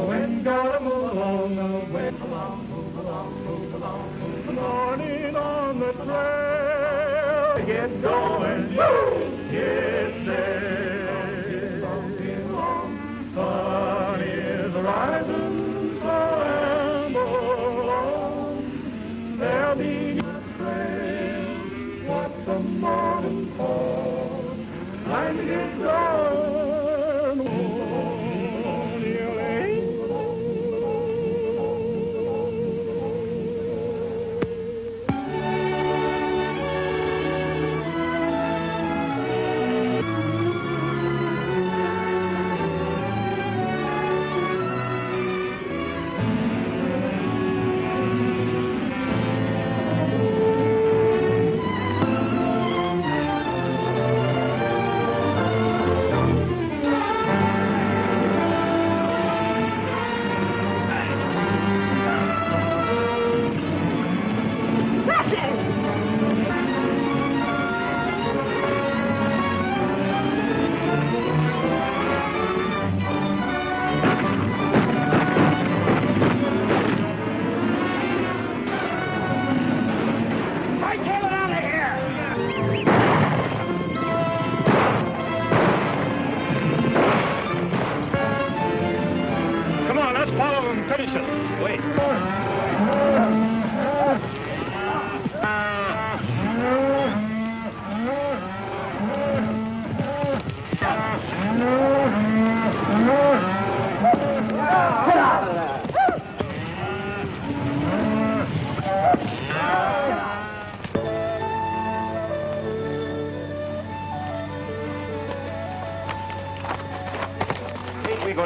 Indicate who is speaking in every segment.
Speaker 1: wind gonna move along, the wind along, move along, move along, move along. Morning on the trail, get going, it's there. Sun is rising, so amble on. There'll be a trail, what's the morning for? Time to get going.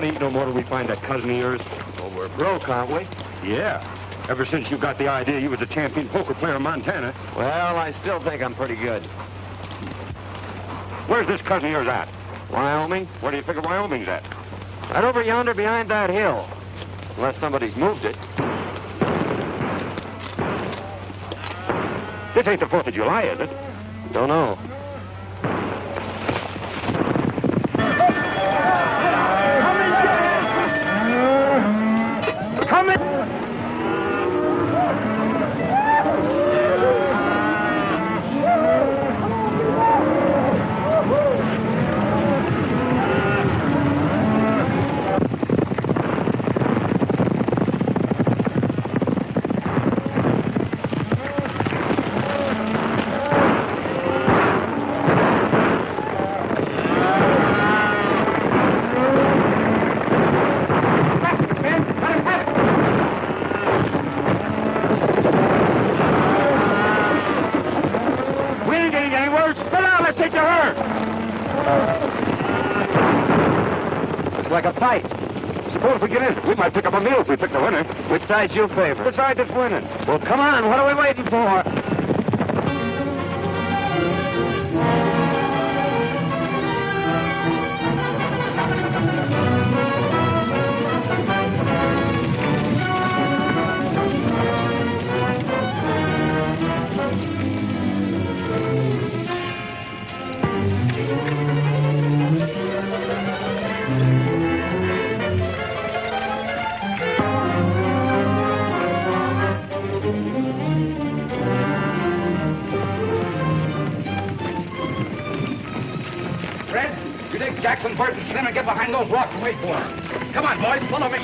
Speaker 2: Eat no more till we find that cousin of yours.
Speaker 3: Well, we're broke, aren't we?
Speaker 2: Yeah. Ever since you got the idea you was a champion poker player in Montana.
Speaker 3: Well, I still think I'm pretty good.
Speaker 2: Where's this cousin of yours at?
Speaker 3: Wyoming?
Speaker 2: Where do you figure Wyoming's at?
Speaker 3: Right over yonder behind that hill. Unless somebody's moved it.
Speaker 2: This ain't the 4th of July, is it?
Speaker 3: Don't know.
Speaker 2: Like a fight. Suppose we get in. We might pick up a meal if we pick the winner.
Speaker 3: Which side you favor?
Speaker 2: Which side that's winning?
Speaker 3: Well, come on. What are we waiting for?
Speaker 2: Jackson, Burton, Slim, and get behind those rocks and wait for him. Come on, boys, follow me.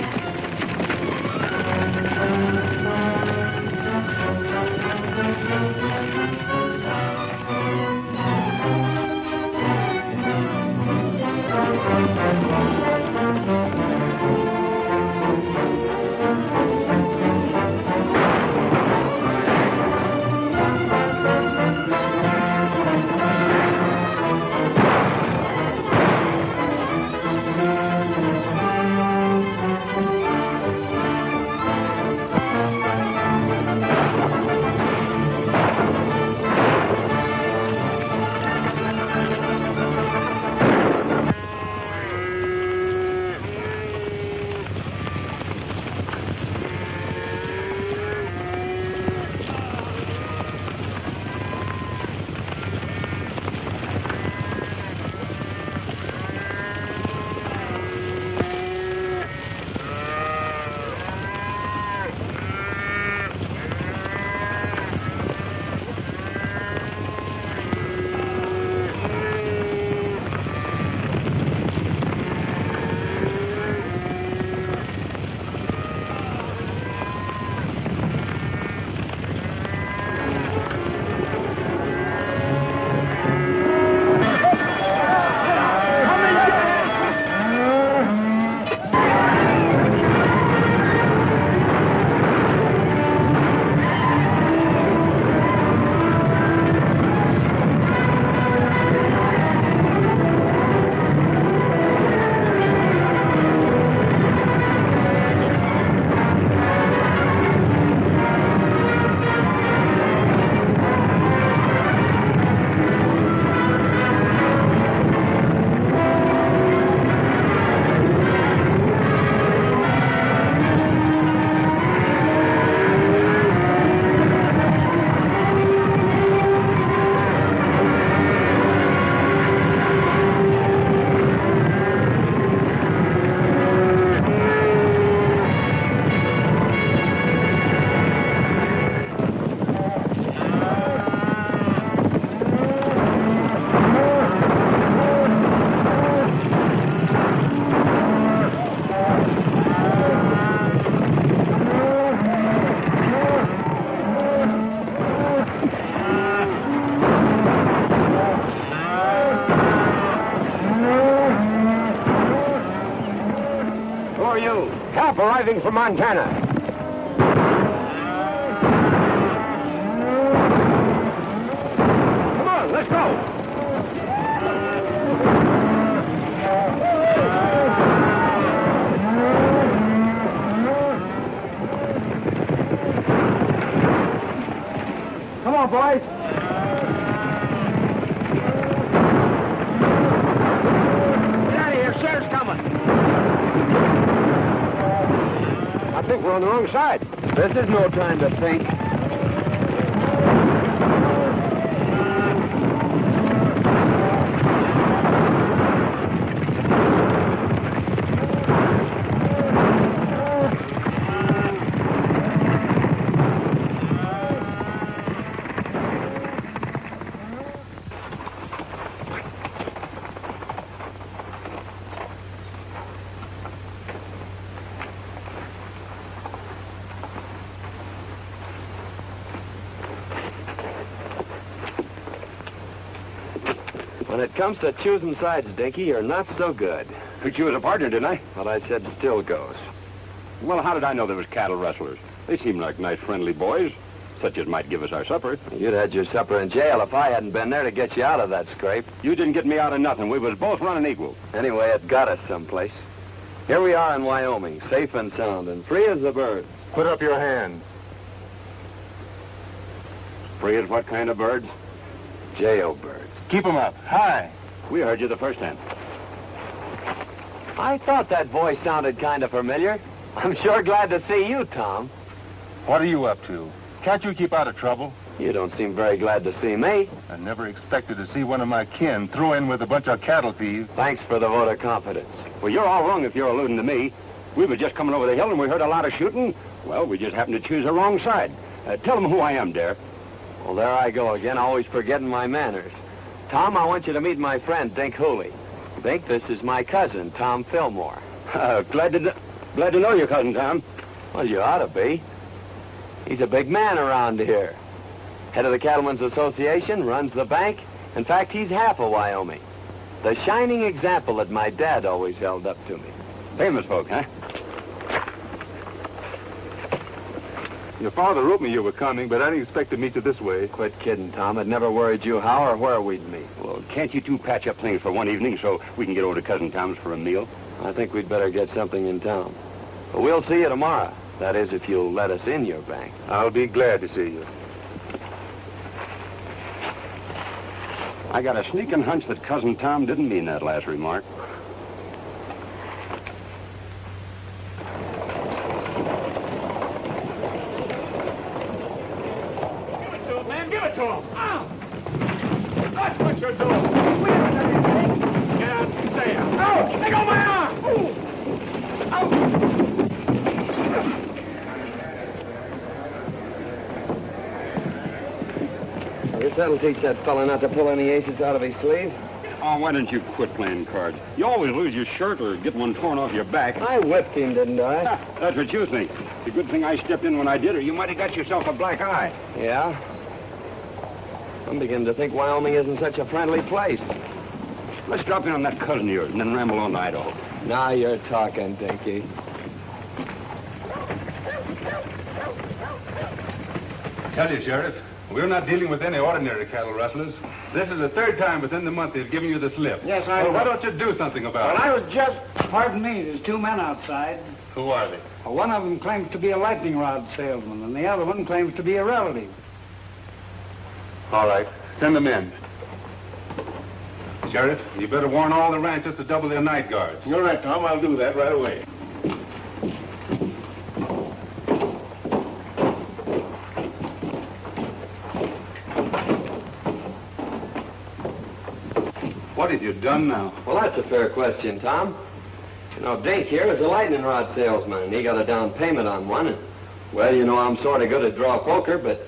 Speaker 3: driving from Montana. Come on, let's go. Come on, boys. Get out of here. Sheriff's coming. I think we're on the wrong side. This is no time to think. When it comes to choosing sides, Dinky, you're not so good.
Speaker 2: Picked you as a partner, didn't I?
Speaker 3: What I said still goes.
Speaker 2: Well, how did I know there was cattle rustlers? They seem like nice, friendly boys, such as might give us our supper.
Speaker 3: You'd had your supper in jail if I hadn't been there to get you out of that scrape.
Speaker 2: You didn't get me out of nothing. We was both running equal.
Speaker 3: Anyway, it got us someplace. Here we are in Wyoming, safe and sound and free as the birds.
Speaker 4: Put up your hand.
Speaker 2: Free as what kind of birds?
Speaker 3: Jailbirds.
Speaker 4: Keep 'em up. High.
Speaker 2: We heard you the first time.
Speaker 3: I thought that voice sounded kind of familiar. I'm sure glad to see you, Tom.
Speaker 4: What are you up to? Can't you keep out of trouble?
Speaker 3: You don't seem very glad to see me.
Speaker 4: I never expected to see one of my kin throw in with a bunch of cattle thieves.
Speaker 3: Thanks for the vote of confidence.
Speaker 2: Well, you're all wrong if you're alluding to me. We were just coming over the hill and we heard a lot of shooting. Well, we just happened to choose the wrong side. Tell them who I am, Dare.
Speaker 3: Well, there I go again, always forgetting my manners. Tom, I want you to meet my friend, Dink Hooley. Dink, this is my cousin, Tom Fillmore.
Speaker 2: Glad to know you, Cousin Tom.
Speaker 3: Well, you ought to be. He's a big man around here. Head of the Cattlemen's Association, runs the bank. In fact, he's half of Wyoming. The shining example that my dad always held up to me.
Speaker 2: Famous folk, huh?
Speaker 4: Your father wrote me you were coming, but I didn't expect to meet you this way.
Speaker 3: Quit kidding, Tom. It never worried you how or where we'd meet.
Speaker 2: Well, can't you two patch up things for one evening so we can get over to Cousin Tom's for a meal?
Speaker 3: I think we'd better get something in town. But we'll see you tomorrow. That is, if you'll let us in your bank.
Speaker 4: I'll be glad to see you.
Speaker 2: I got a sneaking hunch that Cousin Tom didn't mean that last remark.
Speaker 1: Give it to him. That's what you're doing. We haven't done anything. Get out and say it. Oh, let go of my arm.
Speaker 3: I guess that'll teach that fella not to pull any aces out of his sleeve.
Speaker 2: Oh, why don't you quit playing cards? You always lose your shirt or get one torn off your back.
Speaker 3: I whipped him, didn't I?
Speaker 2: That's what you think. It's a good thing I stepped in when I did, or you might have got yourself a black eye.
Speaker 3: Yeah? I'm beginning to think Wyoming isn't such a friendly place.
Speaker 2: Let's drop in on that cousin of yours and then ramble on to Idaho.
Speaker 3: Now you're talking, Dinky.
Speaker 4: Tell you, Sheriff, we're not dealing with any ordinary cattle rustlers. This is the third time within the month they've given you the slip.
Speaker 5: Yes, I
Speaker 4: Well, why
Speaker 5: know.
Speaker 4: don't you do something about
Speaker 5: Well,
Speaker 4: it?
Speaker 5: I was just... Pardon me, there's two men outside.
Speaker 4: Who are they?
Speaker 5: Well, one of them claims to be a lightning rod salesman, and the other one claims to be a relative.
Speaker 4: All right, send them in. Sheriff, you better warn all the ranchers to double their night guards.
Speaker 1: You're right, Tom. I'll do that right away.
Speaker 4: What have you done now?
Speaker 3: Well, that's a fair question, Tom. You know, Dink here is a lightning rod salesman, and he got a down payment on one. And, well, you know, I'm sort of good at draw poker, but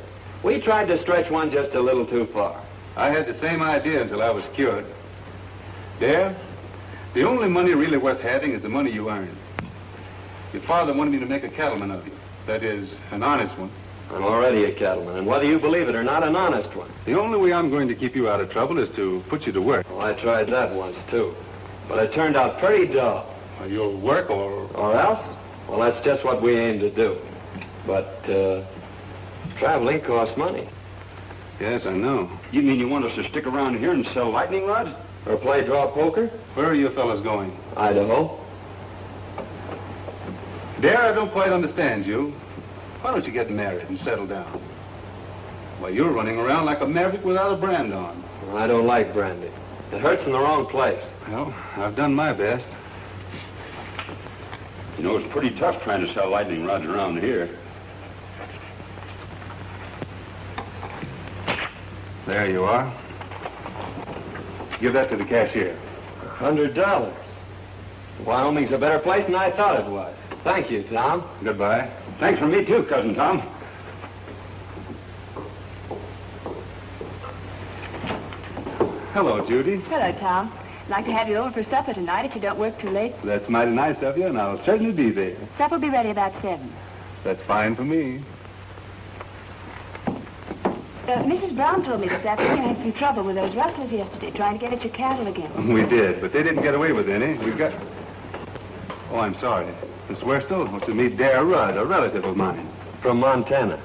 Speaker 3: we tried to stretch one just a little too far.
Speaker 4: I had the same idea until I was cured. There, the only money really worth having is the money you earn. Your father wanted me to make a cattleman of you. That is, an honest one.
Speaker 3: I'm already a cattleman, and whether you believe it or not, an honest one.
Speaker 4: The only way I'm going to keep you out of trouble is to put you to work.
Speaker 3: Well, I tried that once, too. But it turned out pretty dull.
Speaker 4: You'll work or...
Speaker 3: Or else? Well, that's just what we aim to do. But, traveling costs money.
Speaker 4: Yes, I know.
Speaker 2: You mean you want us to stick around here and sell lightning rods?
Speaker 3: Or play draw poker?
Speaker 4: Where are you fellas going?
Speaker 3: Idaho.
Speaker 4: Dare, I don't quite understand you. Why don't you get married and settle down? Why, you're running around like a maverick without a brand on.
Speaker 3: Well, I don't like brandy. It hurts in the wrong place.
Speaker 4: Well, I've done my best.
Speaker 2: You know, it's pretty tough trying to sell lightning rods around here.
Speaker 4: There you are. Give that to the cashier.
Speaker 3: $100. Wyoming's a better place than I thought it was. Thank you, Tom.
Speaker 4: Goodbye.
Speaker 2: Thanks for me, too, Cousin Tom.
Speaker 4: Hello, Judy.
Speaker 6: Hello, Tom. I'd like to have you over for supper tonight if you don't work too late.
Speaker 4: That's mighty nice of you, and I'll certainly be there.
Speaker 6: Supper will be ready about 7.
Speaker 4: That's fine for me.
Speaker 6: Mrs. Brown told me this afternoon you had some trouble with those rustlers yesterday, trying to get at your cattle again.
Speaker 4: We did, but they didn't get away with any. We've got... Oh, I'm sorry. Miss Werstel wants to meet Dare Rudd, a relative of mine.
Speaker 3: From Montana.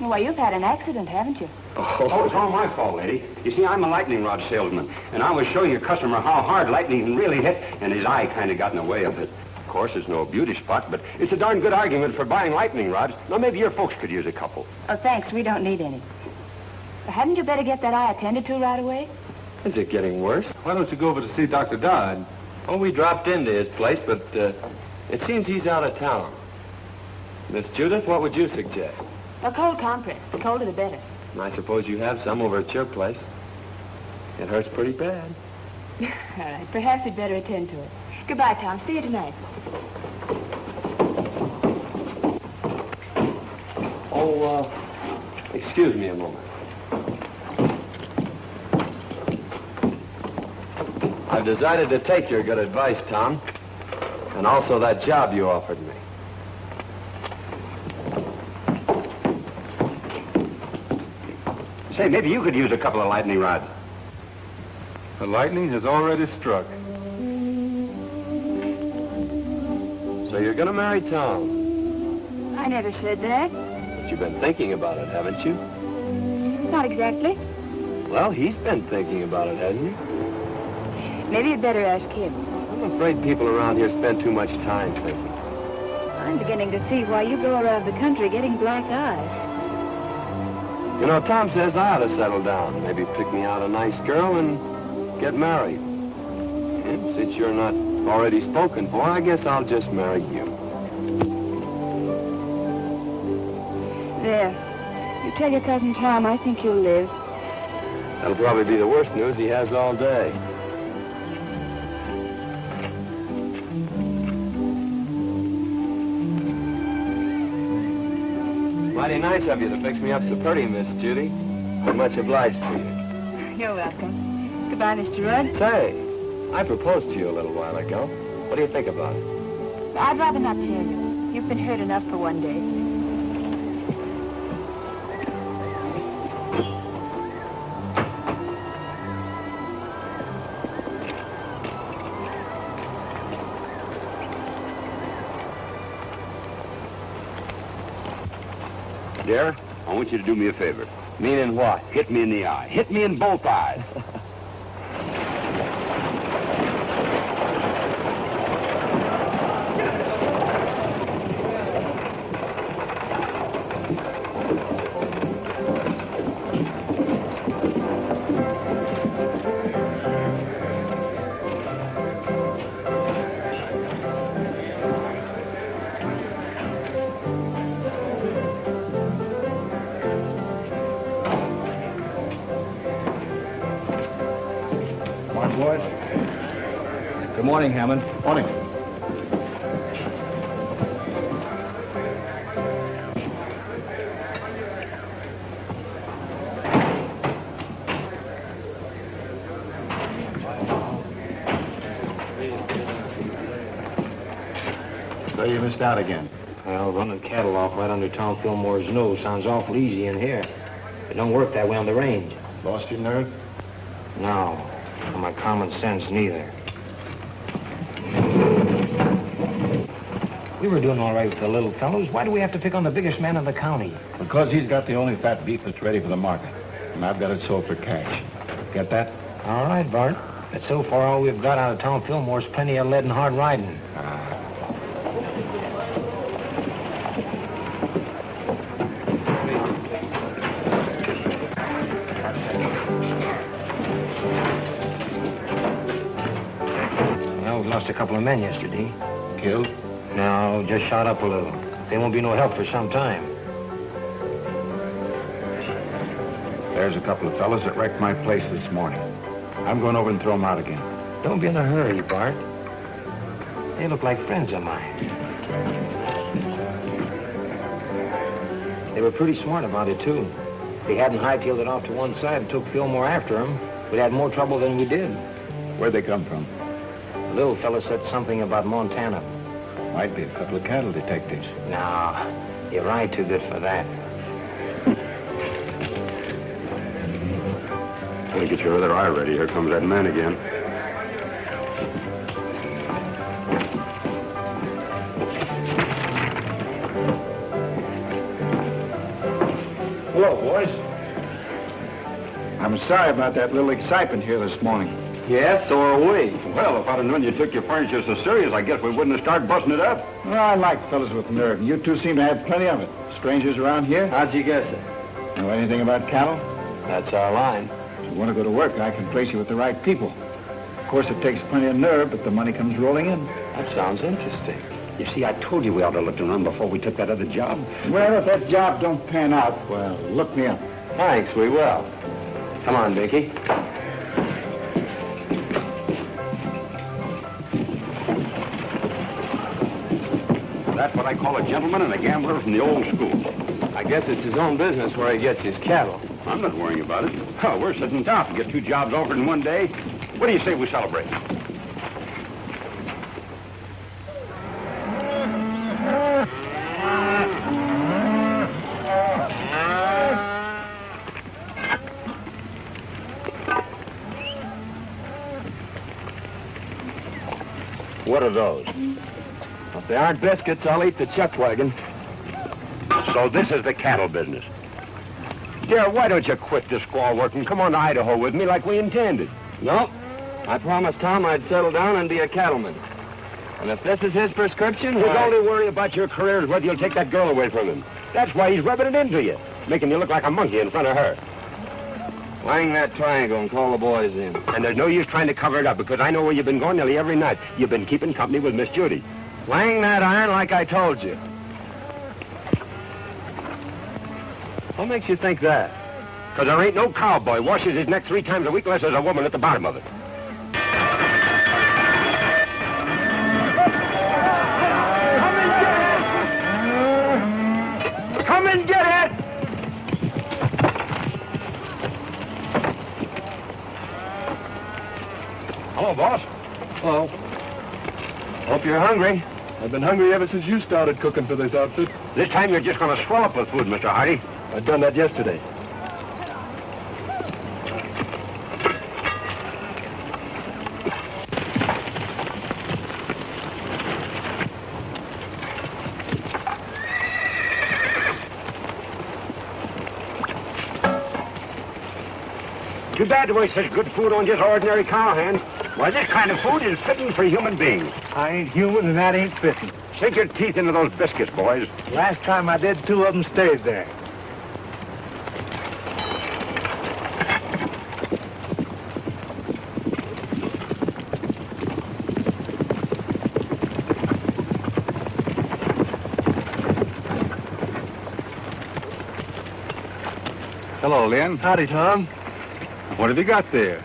Speaker 6: Well, you've had an accident, haven't you?
Speaker 2: Oh, it's all my fault, lady. You see, I'm a lightning rod salesman, and I was showing your customer how hard lightning can really hit, and his eye kind of got in the way of it. Of course, it's no beauty spot, but it's a darn good argument for buying lightning rods. Now, maybe your folks could use a couple.
Speaker 6: Oh, thanks. We don't need any. Hadn't you better get that eye attended to right away?
Speaker 3: Is it getting worse?
Speaker 4: Why don't you go over to see Dr. Dodd?
Speaker 3: Oh, we dropped into his place, but it seems he's out of town. Miss Judith, what would you suggest?
Speaker 6: A cold compress. The colder the better.
Speaker 3: I suppose you have some over at your place. It hurts pretty bad.
Speaker 6: All right. Perhaps we'd better attend to it. Goodbye, Tom. See you tonight.
Speaker 3: Oh, excuse me a moment. I've decided to take your good advice, Tom, and also that job you offered me.
Speaker 2: Say, maybe you could use a couple of lightning rods.
Speaker 4: The lightning has already struck.
Speaker 3: So you're going to marry Tom?
Speaker 6: I never said that.
Speaker 3: But you've been thinking about it, haven't you?
Speaker 6: Not exactly.
Speaker 3: Well, he's been thinking about it, hasn't he?
Speaker 6: Maybe you'd better ask him.
Speaker 3: I'm afraid people around here spend too much time thinking.
Speaker 6: I'm beginning to see why you go around the country getting black eyes.
Speaker 3: You know, Tom says I ought to settle down. Maybe pick me out a nice girl and get married. And since you're not already spoken for, I guess I'll just marry you.
Speaker 6: There. You tell your cousin Tom I think you'll live.
Speaker 3: That'll probably be the worst news he has all day. Mighty nice of you to fix me up so pretty, Miss Judy. I'm much obliged to you.
Speaker 6: You're welcome. Goodbye, Mr. Rudd.
Speaker 3: Say, I proposed to you a little while ago. What do you think about it?
Speaker 6: I'd rather not tell you. You've been hurt enough for one day.
Speaker 2: Dare, I want you to do me a favor.
Speaker 3: Meaning what?
Speaker 2: Hit me in the eye. Hit me in both eyes.
Speaker 5: Boys. Good morning, Hammond.
Speaker 2: Morning.
Speaker 7: So you missed out again.
Speaker 5: Well, running cattle off right under Tom Fillmore's nose sounds awful easy in here. It don't work that way on the range.
Speaker 7: Lost your nerve?
Speaker 5: No. Or my common sense neither. We were doing all right with the little fellows. Why do we have to pick on the biggest man in the county?
Speaker 7: Because he's got the only fat beef that's ready for the market. And I've got it sold for cash. Get that?
Speaker 5: All right, Bart. But so far, all we've got out of Tom Fillmore's plenty of lead and hard riding. Well, we lost a couple of men yesterday.
Speaker 7: Killed?
Speaker 5: No, just shot up a little. They won't be no help for some time.
Speaker 7: There's a couple of fellas that wrecked my place this morning. I'm going over and throw them out again.
Speaker 5: Don't be in a hurry, Bart. They look like friends of mine. They were pretty smart about it, too. If they hadn't hightailed it off to one side and took Fillmore after them, we'd had more trouble than we did.
Speaker 7: Where'd they come from?
Speaker 5: The little fella said something about Montana.
Speaker 7: Might be a couple of cattle detectives.
Speaker 5: No, you're right too good for that.
Speaker 2: Well, get your other eye ready. Here comes that man again.
Speaker 7: Hello, boys. I'm sorry about that little excitement here this morning.
Speaker 3: Yes, so are we.
Speaker 2: Well, if I'd have known you took your furniture so serious, I guess we wouldn't have started busting it up.
Speaker 7: Well, I like fellas with nerve, and you two seem to have plenty of it. Strangers around here?
Speaker 3: How'd you guess it?
Speaker 7: Know anything about cattle?
Speaker 3: That's our line.
Speaker 7: If you want to go to work, I can place you with the right people. Of course, it takes plenty of nerve, but the money comes rolling in.
Speaker 3: That sounds interesting.
Speaker 2: You see, I told you we ought to look around before we took that other job.
Speaker 7: Well, if that job don't pan out, well, look me up.
Speaker 3: Thanks, we will. Come on, Vicky.
Speaker 2: That's what I call a gentleman and a gambler from the old school.
Speaker 3: I guess it's his own business where he gets his cattle.
Speaker 2: I'm not worrying about it. Oh, we're sitting down to get 2 jobs offered in one day. What do you say we celebrate? What are those?
Speaker 3: If they aren't biscuits, I'll eat the chuck wagon.
Speaker 2: So this is the cattle business. Dear, why don't you quit this squaw work and come on to Idaho with me like we intended?
Speaker 3: Nope. I promised Tom I'd settle down and be a cattleman. And if this is his prescription,
Speaker 2: His
Speaker 3: why...
Speaker 2: only worry about your career is whether you'll take that girl away from him. That's why he's rubbing it into you, making you look like a monkey in front of her.
Speaker 3: Wang that triangle and call the boys in.
Speaker 2: And there's no use trying to cover it up, because I know where you've been going nearly every night. You've been keeping company with Miss Judy.
Speaker 3: Wang that iron like I told you. What makes you think that?
Speaker 2: Because there ain't no cowboy washes his neck 3 times a week unless there's a woman at the bottom of it. Come and get it! Hello, boss.
Speaker 8: Hello. Hope you're hungry. I've been hungry ever since you started cooking for this outfit.
Speaker 2: This time you're just going to swell up with food, Mr. Hardy.
Speaker 8: I'd done that yesterday.
Speaker 2: Too bad to waste such good food on just ordinary cowhands. Why, this kind of food is fitting for human beings.
Speaker 5: I ain't human, and that ain't fitting.
Speaker 2: Sink your teeth into those biscuits, boys.
Speaker 5: Last time I did, 2 of them stayed there.
Speaker 4: Hello, Lynn.
Speaker 8: Howdy, Tom.
Speaker 4: What have you got there?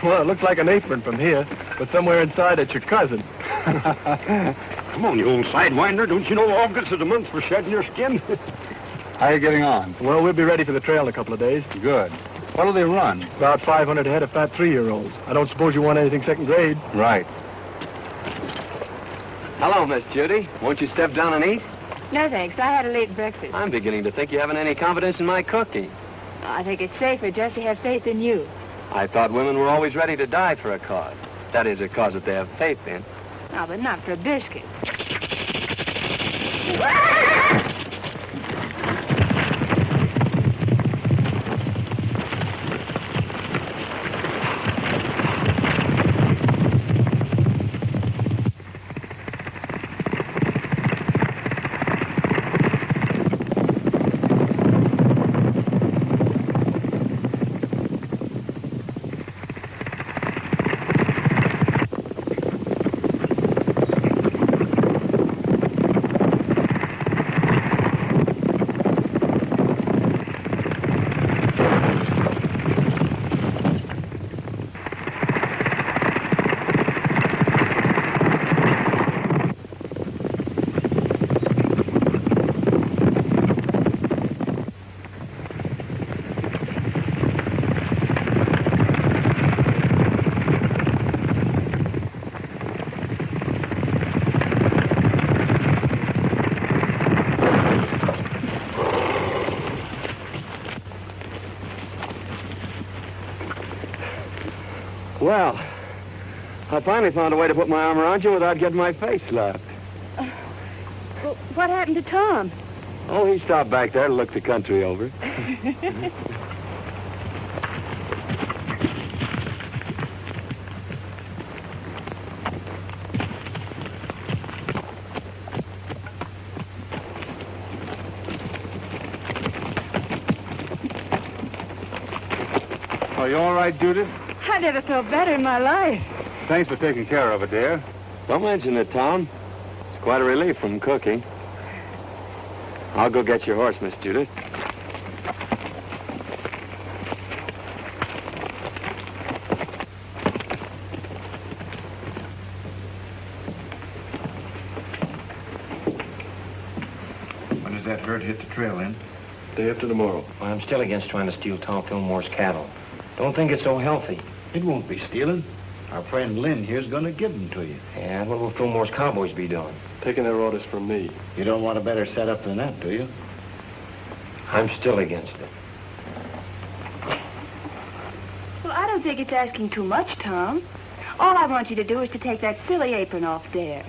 Speaker 8: Well, it looks like an apron from here, but somewhere inside it's your cousin.
Speaker 2: Come on, you old sidewinder. Don't you know August is the month for shedding your skin?
Speaker 4: How are you getting on?
Speaker 8: Well, we'll be ready for the trail in a couple of days.
Speaker 4: Good. What'll they run?
Speaker 8: About 500 head of fat 3-year-olds. I don't suppose you want anything second grade.
Speaker 4: Right.
Speaker 3: Hello, Miss Judy. Won't you step down and eat?
Speaker 6: No, thanks. I had a late breakfast.
Speaker 3: I'm beginning to think you haven't any confidence in my cooking.
Speaker 6: I think it's safer just to have faith in you.
Speaker 3: I thought women were always ready to die for a cause. That is, a cause that they have faith in.
Speaker 6: Oh, but not for a biscuit.
Speaker 3: Well, I finally found a way to put my arm around you without getting my face slapped.
Speaker 6: Well, what happened to Tom?
Speaker 3: Oh, he stopped back there to look the country over.
Speaker 4: Are you all right, Judith?
Speaker 6: I never felt better in my life.
Speaker 4: Thanks for taking care of it, dear.
Speaker 3: Don't mention it, Tom. It's quite a relief from cooking. I'll go get your horse, Miss Judith.
Speaker 7: When does that herd hit the trail, Lynn?
Speaker 8: Day after tomorrow.
Speaker 5: Well, I'm still against trying to steal Tom Fillmore's cattle. Don't think it's so healthy.
Speaker 7: It won't be stealing. Our friend Lynn here's going to give them to you.
Speaker 5: Yeah, what will Fillmore's cowboys be doing?
Speaker 8: Taking their orders from me.
Speaker 7: You don't want a better setup than that, do you?
Speaker 5: I'm still against it.
Speaker 6: Well, I don't think it's asking too much, Tom. All I want you to do is to take that silly apron off Dare.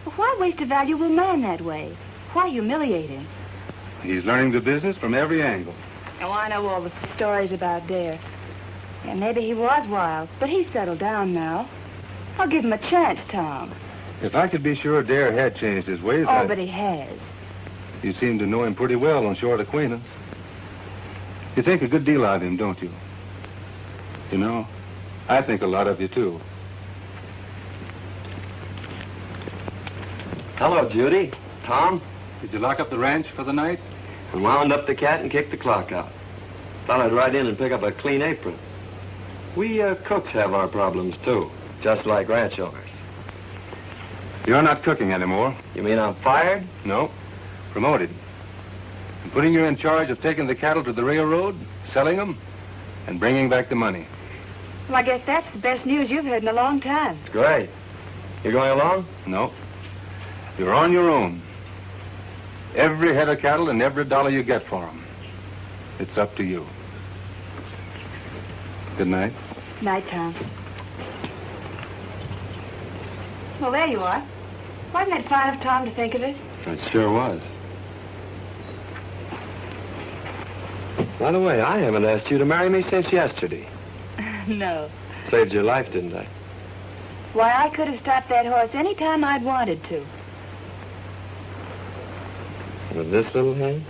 Speaker 6: Well, why waste a valuable man that way? Why humiliate him?
Speaker 4: He's learning the business from every angle.
Speaker 6: Oh, I know all the stories about Dare. Yeah, maybe he was wild, but he's settled down now. I'll give him a chance, Tom.
Speaker 4: If I could be sure Dare had changed his ways,
Speaker 6: Oh, but he has.
Speaker 4: You seem to know him pretty well on short acquaintance. You think a good deal of him, don't you? You know, I think a lot of you, too.
Speaker 3: Hello, Judy. Tom.
Speaker 4: Did you lock up the ranch for the night?
Speaker 3: I wound up the cat and kicked the clock out. Thought I'd ride in and pick up a clean apron. We cooks have our problems, too, just like ranch owners.
Speaker 4: You're not cooking anymore.
Speaker 3: You mean I'm fired?
Speaker 4: No. Promoted. I'm putting you in charge of taking the cattle to the railroad, selling them, and bringing back the money.
Speaker 6: Well, I guess that's the best news you've heard in a long time.
Speaker 3: Great. You going along?
Speaker 4: No. You're on your own. Every head of cattle and every dollar you get for them. It's up to you. Good night.
Speaker 6: Night, Tom. Well, there you are. Wasn't it fine of Tom to think of it?
Speaker 4: It sure was.
Speaker 3: By the way, I haven't asked you to marry me since yesterday.
Speaker 6: No.
Speaker 3: Saved your life, didn't I?
Speaker 6: Why, I could have stopped that horse any time I'd wanted to.
Speaker 3: With this little hand?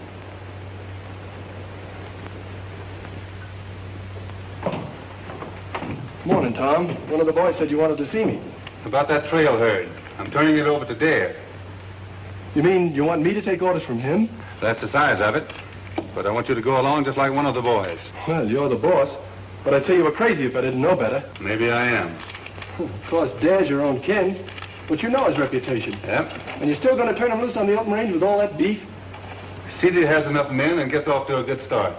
Speaker 8: Morning, Tom. One of the boys said you wanted to see me.
Speaker 4: About that trail herd. I'm turning it over to Dare.
Speaker 8: You mean you want me to take orders from him?
Speaker 4: That's the size of it. But I want you to go along just like one of the boys.
Speaker 8: Well, you're the boss. But I'd say you were crazy if I didn't know better.
Speaker 4: Maybe I am.
Speaker 8: Of course, Dare's your own kin. But you know his reputation.
Speaker 4: Yep.
Speaker 8: And you're still going to turn him loose on the open range with all that beef?
Speaker 4: CD has enough men and gets off to a good start.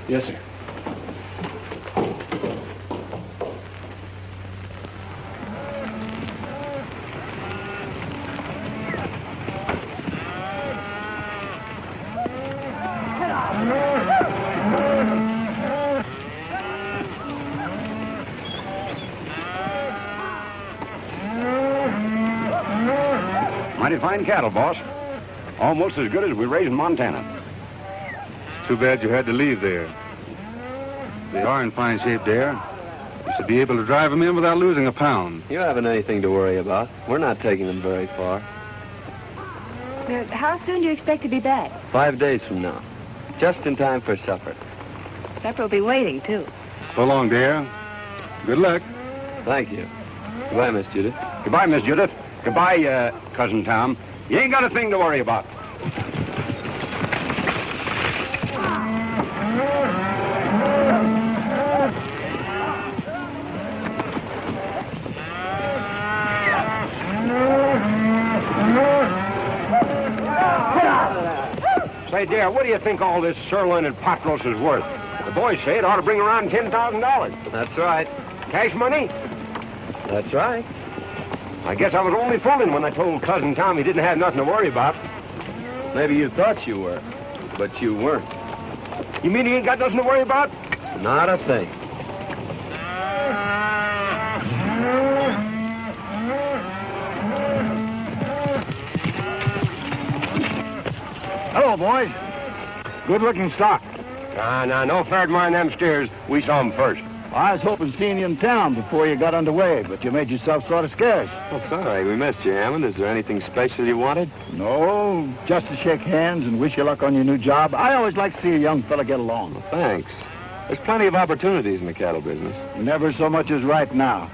Speaker 8: Yes, sir.
Speaker 2: Mighty fine cattle, boss. Almost as good as we raise in Montana.
Speaker 4: Too bad you had to leave there. They are in fine shape, Dare. You should be able to drive them in without losing a pound.
Speaker 3: You haven't anything to worry about. We're not taking them very far.
Speaker 6: How soon do you expect to be back?
Speaker 3: 5 days from now. Just in time for supper.
Speaker 6: Supper will be waiting, too.
Speaker 4: So long, Dare. Good luck.
Speaker 3: Thank you. Goodbye, Miss Judith.
Speaker 2: Goodbye, Miss Judith. Goodbye, Cousin Tom. You ain't got a thing to worry about. Say, Dare, what do you think all this sirloin and pot roast is worth? The boys say it ought to bring around $10,000.
Speaker 3: That's right.
Speaker 2: Cash money?
Speaker 3: That's right.
Speaker 2: I guess I was only fooling when I told Cousin Tom he didn't have nothing to worry about.
Speaker 3: Maybe you thought you were, but you weren't.
Speaker 2: You mean he ain't got nothing to worry about?
Speaker 3: Not a thing.
Speaker 7: Hello, boys. Good-looking stock.
Speaker 2: No fair admiring them steers. We saw them first.
Speaker 7: I was hoping to see you in town before you got underway, but you made yourself sort of scarce.
Speaker 3: Oh, sorry, we missed you, Hammond. Is there anything special you wanted?
Speaker 7: No, just to shake hands and wish you luck on your new job. I always like to see a young fella get along.
Speaker 3: Well, thanks. There's plenty of opportunities in the cattle business.
Speaker 7: Never so much as right now.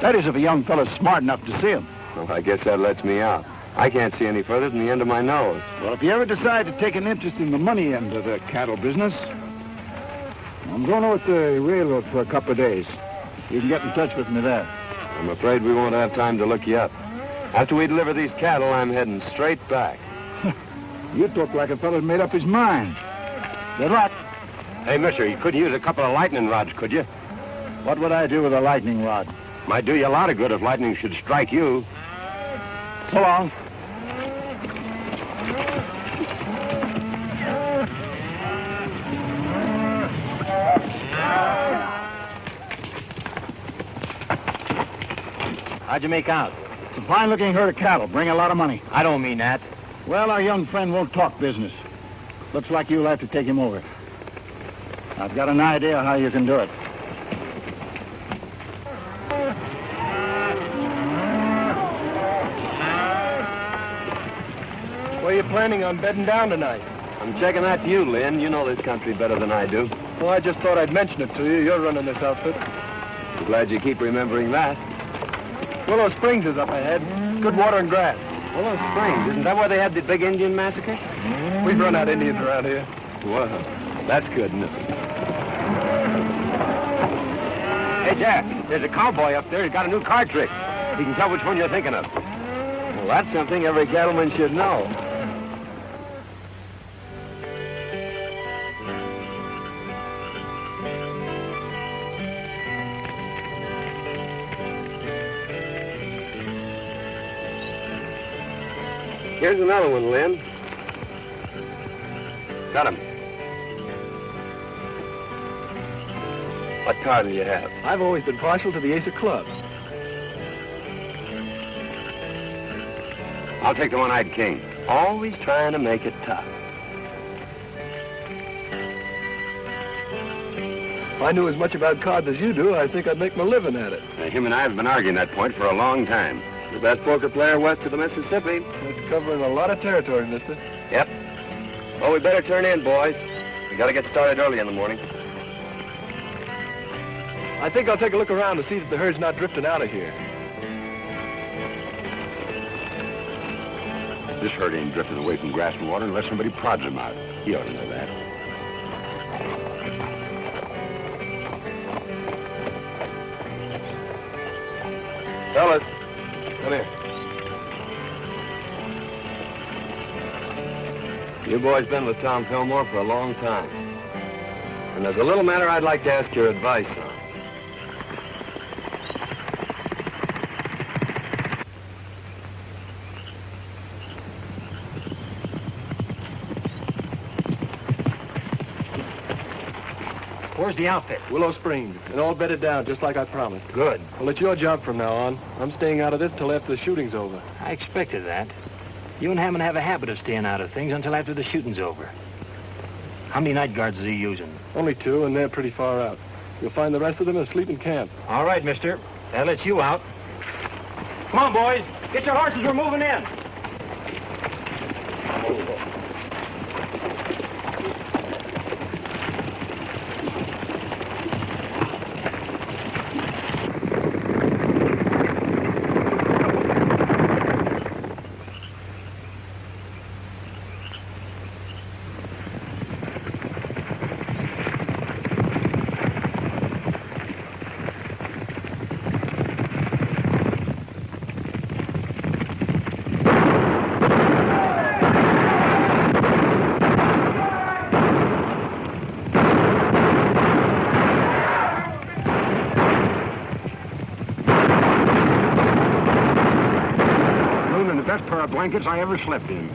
Speaker 7: That is, if a young fella's smart enough to see him.
Speaker 3: Well, I guess that lets me out. I can't see any further than the end of my nose.
Speaker 7: Well, if you ever decide to take an interest in the money end of the cattle business, I'm going over to the railroad for a couple of days. You can get in touch with me there.
Speaker 3: I'm afraid we won't have time to look you up. After we deliver these cattle, I'm heading straight back.
Speaker 7: You look like a fella's made up his mind. Good luck.
Speaker 2: Hey, mister, you couldn't use a couple of lightning rods, could you?
Speaker 7: What would I do with a lightning rod?
Speaker 2: Might do you a lot of good if lightning should strike you.
Speaker 7: So long.
Speaker 5: How'd you make out?
Speaker 7: It's a fine-looking herd of cattle. Bring a lot of money.
Speaker 5: I don't mean that.
Speaker 7: Well, our young friend won't talk business. Looks like you'll have to take him over. I've got an idea how you can do it.
Speaker 8: Where are you planning on bedding down tonight?
Speaker 3: I'm checking that to you, Lynn. You know this country better than I do.
Speaker 8: Well, I just thought I'd mention it to you. You're running this outfit.
Speaker 3: I'm glad you keep remembering that.
Speaker 8: Willow Springs is up ahead. Good water and grass.
Speaker 3: Willow Springs, isn't that where they had the big Indian massacre?
Speaker 8: We've run out Indians around here.
Speaker 3: Well, that's good, isn't it?
Speaker 2: Hey, Jack, there's a cowboy up there. He's got a new card trick. He can tell which one you're thinking of.
Speaker 3: Well, that's something every cattleman should know. Here's another one, Lynn.
Speaker 2: Got him.
Speaker 3: What card do you have?
Speaker 8: I've always been partial to the ace of clubs.
Speaker 2: I'll take the one-eyed king.
Speaker 3: Always trying to make it tough.
Speaker 8: If I knew as much about cards as you do, I think I'd make my living at it.
Speaker 2: Him and I have been arguing that point for a long time.
Speaker 3: The best poker player west of the Mississippi.
Speaker 8: That's covering a lot of territory, mister.
Speaker 3: Yep. Well, we better turn in, boys. We gotta get started early in the morning.
Speaker 8: I think I'll take a look around to see that the herd's not drifting out of here.
Speaker 2: This herd ain't drifting away from grass and water unless somebody prods him out. He ought to know that.
Speaker 3: Fellas,
Speaker 8: Come here.
Speaker 3: you boys been with Tom Fillmore for a long time. And there's a little matter I'd like to ask your advice on.
Speaker 5: Where's the outfit?
Speaker 8: Willow Springs, and all bedded down just like I promised.
Speaker 5: Good.
Speaker 8: Well, it's your job from now on. I'm staying out of this till after the shooting's over.
Speaker 5: I expected that. You and Hammond have a habit of staying out of things until after the shooting's over. How many night guards is he using?
Speaker 8: Only 2, and they're pretty far out. You'll find the rest of them asleep in camp.
Speaker 5: All right, mister. That lets you out. Come on, boys. Get your horses. We're moving in.
Speaker 2: Blankets I ever slept in.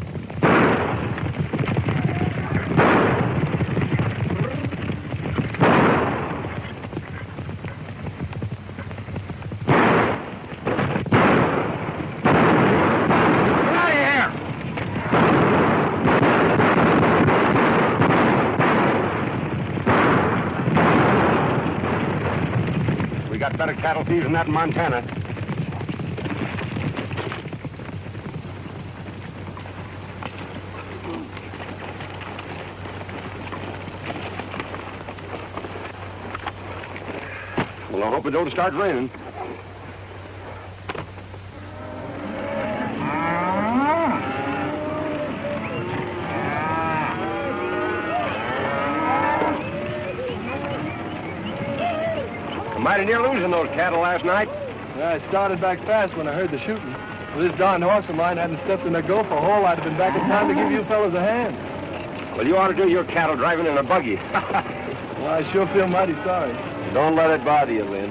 Speaker 2: We got better cattle thieves than that in Montana. Well, I hope it don't start raining. Mighty near losing those cattle last night.
Speaker 8: Yeah, I started back fast when I heard the shooting. If this darn horse of mine hadn't stepped in a gopher hole, I'd have been back in time to give you fellas a hand.
Speaker 2: Well, you ought to do your cattle driving in a buggy.
Speaker 8: Well, I sure feel mighty sorry.
Speaker 3: Don't let it bother you, Lynn.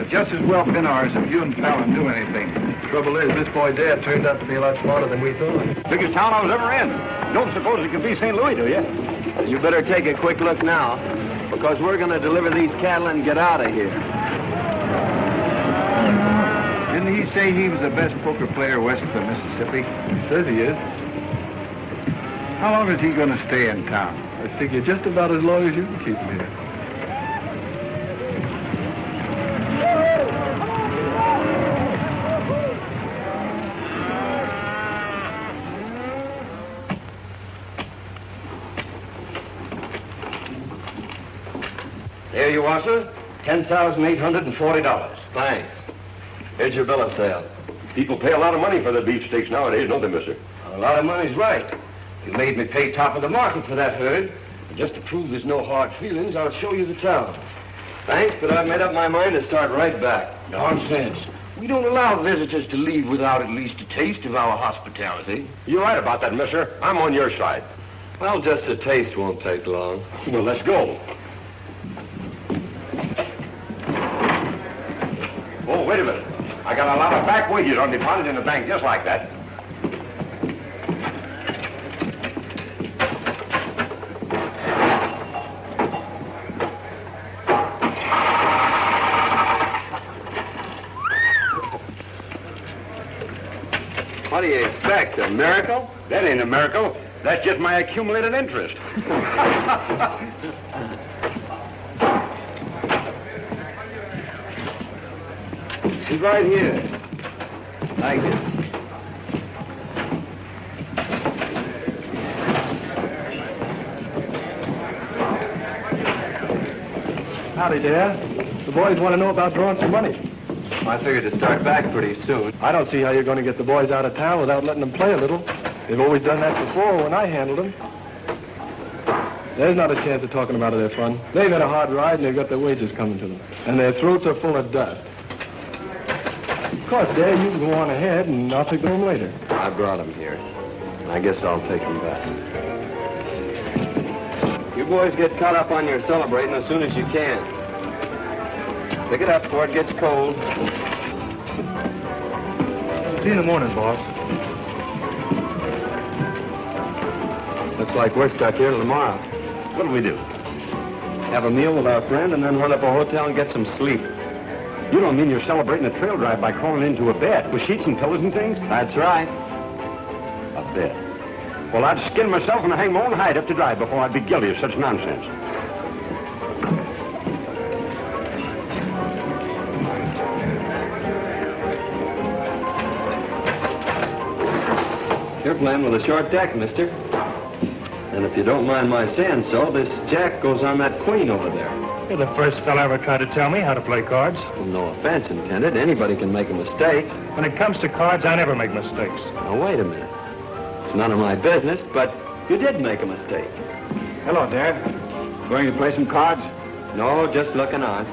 Speaker 7: Just as well been ours if you and Fallon knew anything.
Speaker 8: Trouble is, this boy Dad turned out to be a lot smarter than we thought.
Speaker 2: Biggest town I was ever in. Don't suppose it could be St. Louis, do you?
Speaker 3: You better take a quick look now, because we're going to deliver these cattle and get out of here.
Speaker 7: Didn't he say he was the best poker player west of the Mississippi?
Speaker 8: He says he is.
Speaker 7: How long is he going to stay in town?
Speaker 8: I figure just about as long as you can keep him here.
Speaker 2: Here you are, sir. $10,840.
Speaker 3: Thanks. Here's your bill of sale.
Speaker 2: People pay a lot of money for the beefsteaks nowadays, don't they, mister?
Speaker 9: A lot of money's right. You made me pay top of the market for that herd. And just to prove there's no hard feelings, I'll show you the town.
Speaker 3: Thanks, but I've made up my mind to start right back.
Speaker 9: Nonsense. We don't allow visitors to leave without at least a taste of our hospitality.
Speaker 2: You're right about that, mister. I'm on your side.
Speaker 3: Well, just a taste won't take long.
Speaker 2: Well, let's go. Oh, wait a minute. I got a lot of back wages on deposit in the bank just like that.
Speaker 3: What do you expect, a miracle?
Speaker 2: That ain't a miracle. That's just my accumulated interest.
Speaker 9: He's right here. Thank you.
Speaker 8: Howdy, Dad. The boys want to know about drawing some money.
Speaker 3: I figured to start back pretty soon.
Speaker 8: I don't see how you're going to get the boys out of town without letting them play a little. They've always done that before when I handled them. There's not a chance of talking about their fun. They've had a hard ride and they've got their wages coming to them. And their throats are full of dust. Of course, Dad, you can go on ahead and I'll take them home later.
Speaker 3: I brought them here. I guess I'll take them back. You boys get caught up on your celebrating as soon as you can. Pick it up before it gets cold.
Speaker 8: See you in the morning, boss.
Speaker 3: Looks like we're stuck here till tomorrow.
Speaker 2: What'll we do?
Speaker 3: Have a meal with our friend and then hunt up a hotel and get some sleep.
Speaker 2: You don't mean you're celebrating a trail drive by crawling into a bed with sheets and pillows and things?
Speaker 3: That's right.
Speaker 2: A bed? Well, I'd skin myself and hang my own hide up to dry before I'd be guilty of such nonsense.
Speaker 3: You're playing with a short deck, mister. And if you don't mind my saying so, this jack goes on that queen over there.
Speaker 8: You're the first fellow ever tried to tell me how to play cards.
Speaker 3: Well, no offense intended. Anybody can make a mistake.
Speaker 8: When it comes to cards, I never make mistakes.
Speaker 3: Now, wait a minute. It's none of my business, but you did make a mistake.
Speaker 7: Hello, Dad. Going to play some cards?
Speaker 3: No, just looking on.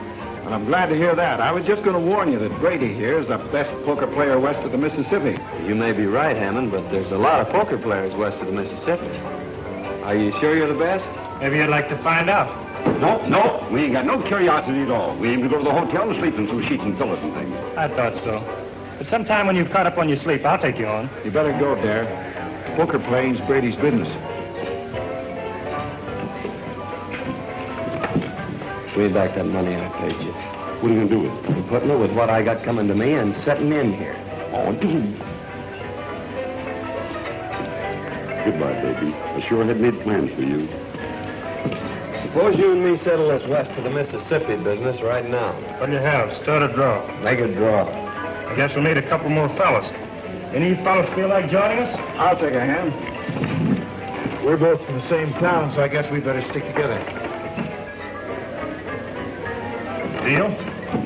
Speaker 7: Well, I'm glad to hear that. I was just going to warn you that Brady here is the best poker player west of the Mississippi.
Speaker 3: You may be right, Hammond, but there's a lot of poker players west of the Mississippi. Are you sure you're the best?
Speaker 8: Maybe you'd like to find out.
Speaker 2: No, we ain't got no curiosity at all. We aim to go to the hotel and sleep in some sheets and pillows and things.
Speaker 8: I thought so. But sometime when you've caught up on your sleep, I'll take you on.
Speaker 7: You better go, Dad. Poker playing's Brady's business.
Speaker 3: Give me back that money I paid you.
Speaker 2: What are you going to do with it?
Speaker 3: I'm putting it with what I got coming to me and setting in here.
Speaker 2: Oh, dude. Goodbye, baby. I sure had made plans for you.
Speaker 3: Suppose you and me settle this west of the Mississippi business right now.
Speaker 8: What do you have? Start a draw.
Speaker 3: Make a draw.
Speaker 8: I guess we'll need a couple more fellas. Any of you fellas feel like joining us?
Speaker 7: I'll take a hand. We're both from the same town, so I guess we better stick together.
Speaker 8: Deal?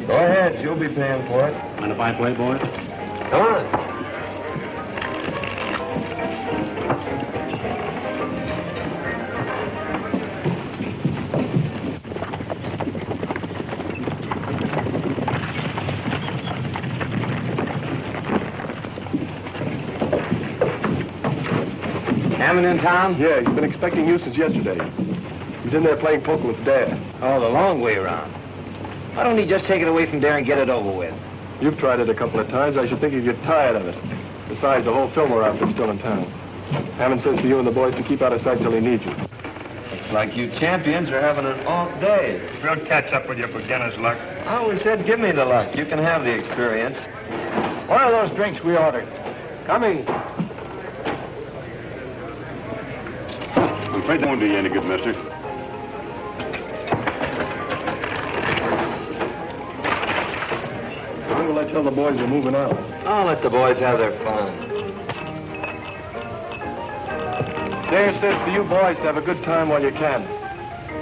Speaker 3: Go ahead. You'll be paying for it.
Speaker 2: Mind if I play, boy?
Speaker 3: Come on.
Speaker 2: Hammond in town?
Speaker 8: Yeah, he's been expecting you since yesterday. He's in there playing poker with Dad.
Speaker 5: Oh, the long way around. Why don't he just take it away from there and get it over with?
Speaker 8: You've tried it a couple of times. I should think you'd get tired of it. Besides, the whole Fillmore outfit's still in town. Hammond says for you and the boys to keep out of sight till he needs you.
Speaker 3: Looks like you champions are having an off day.
Speaker 8: We'll catch up with your beginner's luck.
Speaker 3: I always said give me the luck. You can have the experience.
Speaker 7: What are those drinks we ordered?
Speaker 3: Coming.
Speaker 2: I'm afraid they won't do you any good, mister.
Speaker 8: When will I tell the boys we're moving out?
Speaker 3: I'll let the boys have their fun.
Speaker 8: Dave says for you boys to have a good time while you can.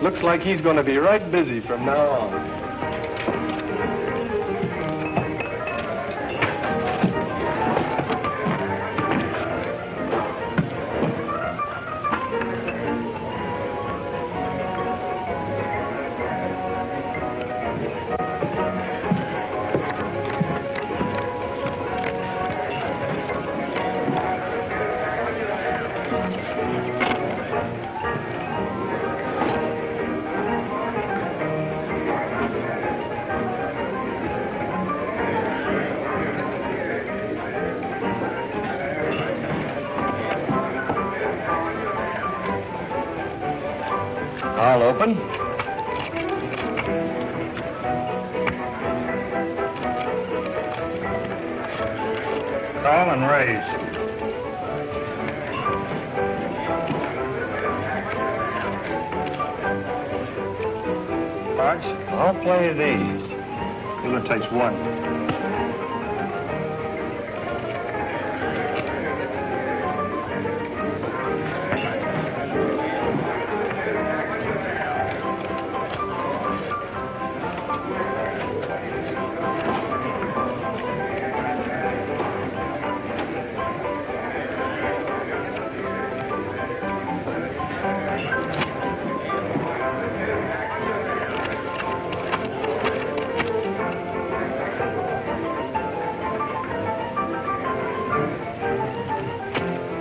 Speaker 8: Looks like he's going to be right busy from now on.
Speaker 3: I'll open.
Speaker 8: Call and raise. Cards?
Speaker 3: I'll play these.
Speaker 8: Dealer takes one.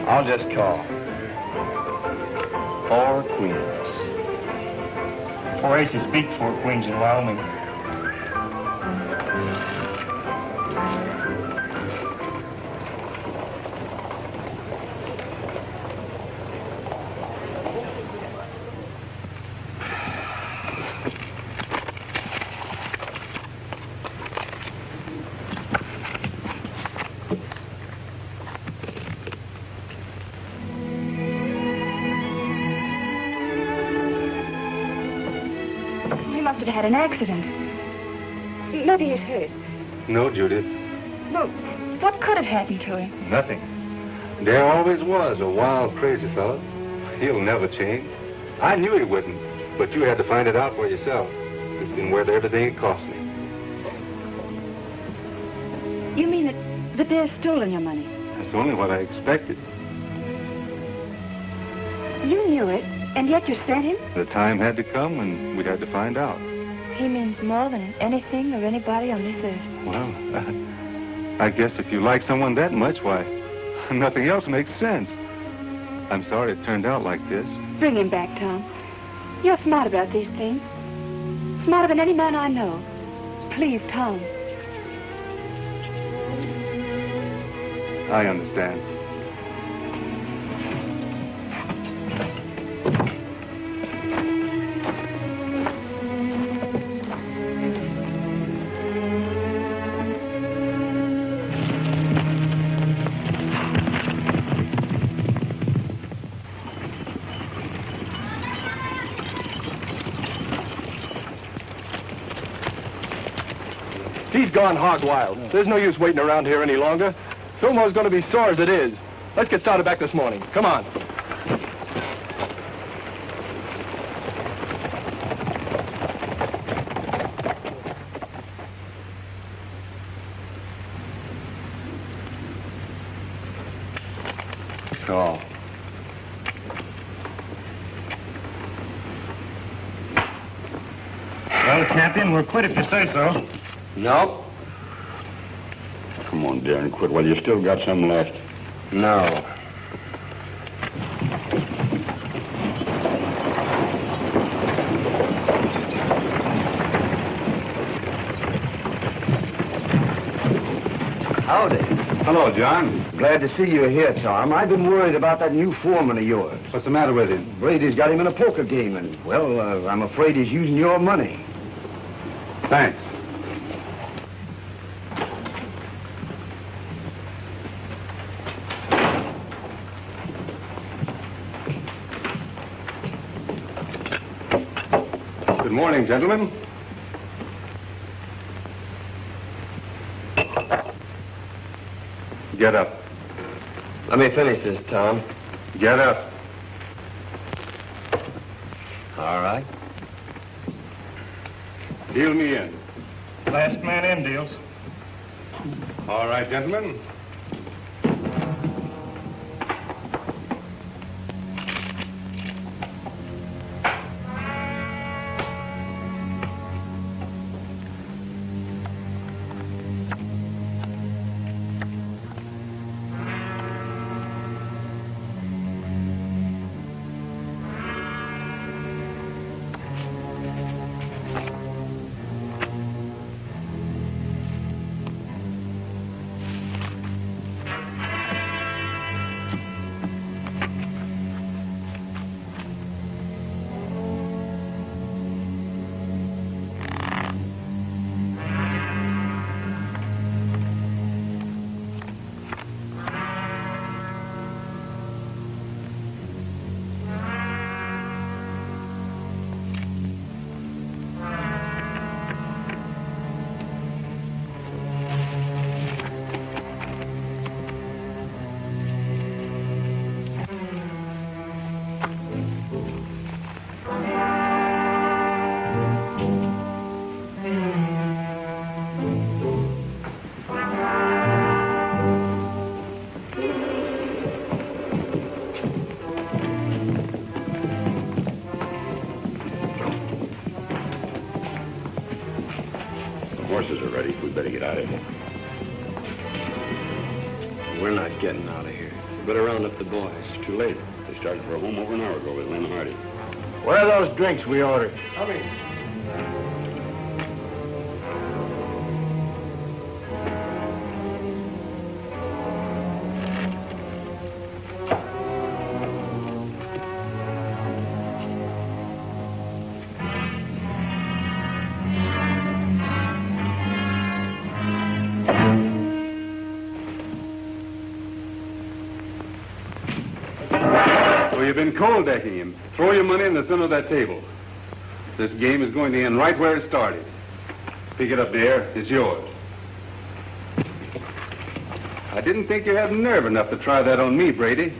Speaker 3: I'll just call. 4 queens.
Speaker 10: 4 aces beat 4 queens in Wyoming.
Speaker 6: Must have had an accident. Maybe he's hurt.
Speaker 4: No, Judith.
Speaker 6: Well, what could have happened to him?
Speaker 4: Nothing. Dare always was a wild, crazy fellow. He'll never change. I knew he wouldn't, but you had to find it out for yourself. It's been worth everything it cost me.
Speaker 6: You mean that the bear's stolen your money?
Speaker 4: That's only what I expected.
Speaker 6: You knew it, and yet you sent him?
Speaker 4: The time had to come, and we had to find out.
Speaker 6: He means more than anything or anybody on this earth.
Speaker 4: Well, I guess if you like someone that much, why, nothing else makes sense. I'm sorry it turned out like this.
Speaker 6: Bring him back, Tom. You're smart about these things. Smarter than any man I know. Please, Tom.
Speaker 4: I understand.
Speaker 8: He's gone hog wild. There's no use waiting around here any longer. Fillmore's going to be sore as it is. Let's get started back this morning. Come on.
Speaker 9: Oh.
Speaker 10: Well, Captain, we're quit if you say so.
Speaker 9: No.
Speaker 2: Come on, Darren, quit while you still got some left.
Speaker 9: No.
Speaker 2: Howdy.
Speaker 4: Hello, John.
Speaker 9: Glad to see you here, Tom. I've been worried about that new foreman of yours.
Speaker 4: What's the matter with him?
Speaker 9: Brady's got him in a poker game, and, well, I'm afraid he's using your money.
Speaker 4: Thanks. Good morning, gentlemen. Get up.
Speaker 3: Let me finish this, Tom.
Speaker 4: Get up.
Speaker 3: All right.
Speaker 4: Deal me in.
Speaker 10: Last man in deals.
Speaker 4: All right, gentlemen.
Speaker 2: Horses are ready. We better get out of here.
Speaker 3: We're not getting out of here. We better round up the boys.
Speaker 2: It's too late. They started for home over an hour ago with Lynn Hardy.
Speaker 5: Where are those drinks we ordered?
Speaker 8: Coming.
Speaker 4: You've been cold decking him. Throw your money in the center of that table. This game is going to end right where it started. Pick it up there. It's yours. I didn't think you had nerve enough to try that on me, Brady.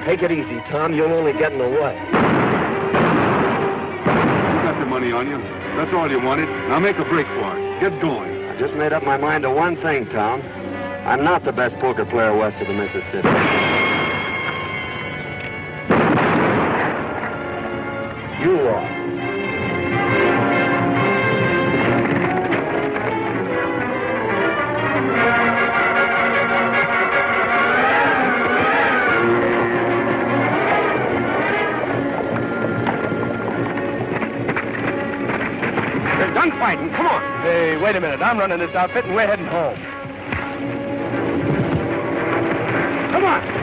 Speaker 9: Take it easy, Tom. You'll only get in the way.
Speaker 4: You got the money on you. That's all you wanted. Now make a break for it. Get going.
Speaker 3: I just made up my mind to one thing, Tom. I'm not the best poker player west of the Mississippi.
Speaker 9: You are.
Speaker 2: Gunfighting, come on.
Speaker 8: Hey, wait a minute. I'm running this outfit and we're heading home.
Speaker 2: Come on.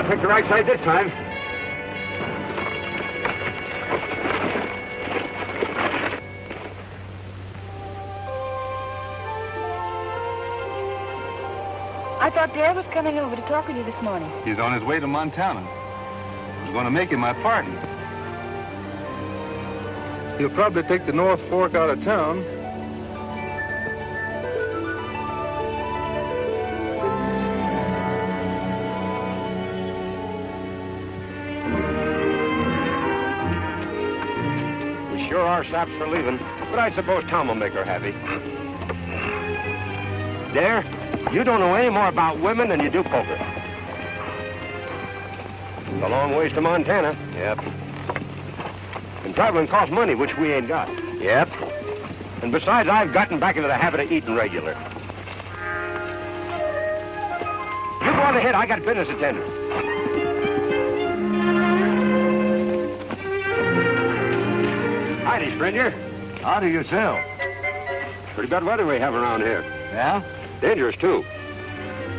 Speaker 2: Pick the right side this time.
Speaker 6: I thought Dad was coming over to talk with you this morning.
Speaker 4: He's on his way to Montana. I was going to make him my partner. He'll probably take the North Fork out of town.
Speaker 2: We sure are saps for leaving, but I suppose Tom will make her happy. There, you don't know any more about women than you do poker. It's a long ways to Montana. Yep. And traveling costs money, which we ain't got. Yep. And besides, I've gotten back into the habit of eating regular. You go on ahead. I got business to tend to. Howdy, stranger.
Speaker 9: How do yourself?
Speaker 2: Pretty bad weather we have around here.
Speaker 9: Yeah?
Speaker 2: Dangerous, too.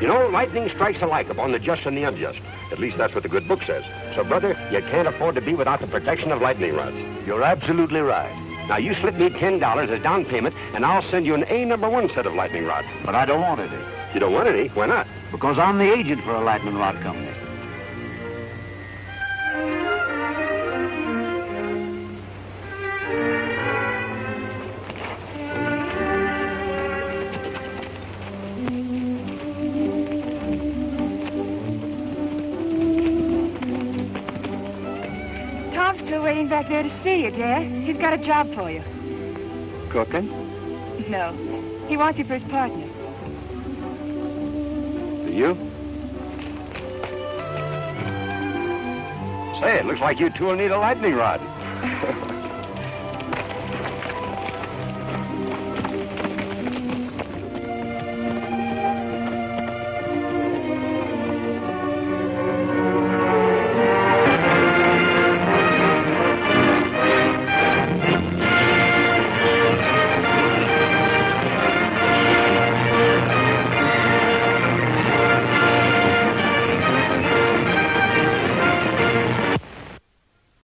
Speaker 2: You know, lightning strikes alike upon the just and the unjust. At least that's what the good book says. So, brother, you can't afford to be without the protection of lightning rods.
Speaker 9: You're absolutely right.
Speaker 2: Now, you slip me $10 as down payment, and I'll send you an A#1 set of lightning rods.
Speaker 9: But I don't want any.
Speaker 2: You don't want any? Why not?
Speaker 9: Because I'm the agent for a lightning rod company.
Speaker 6: Waiting back there to see you, Dad. He's got a job for you.
Speaker 7: Cooking?
Speaker 6: No. He wants you for his partner.
Speaker 2: You? Say, it looks like you two will need a lightning rod.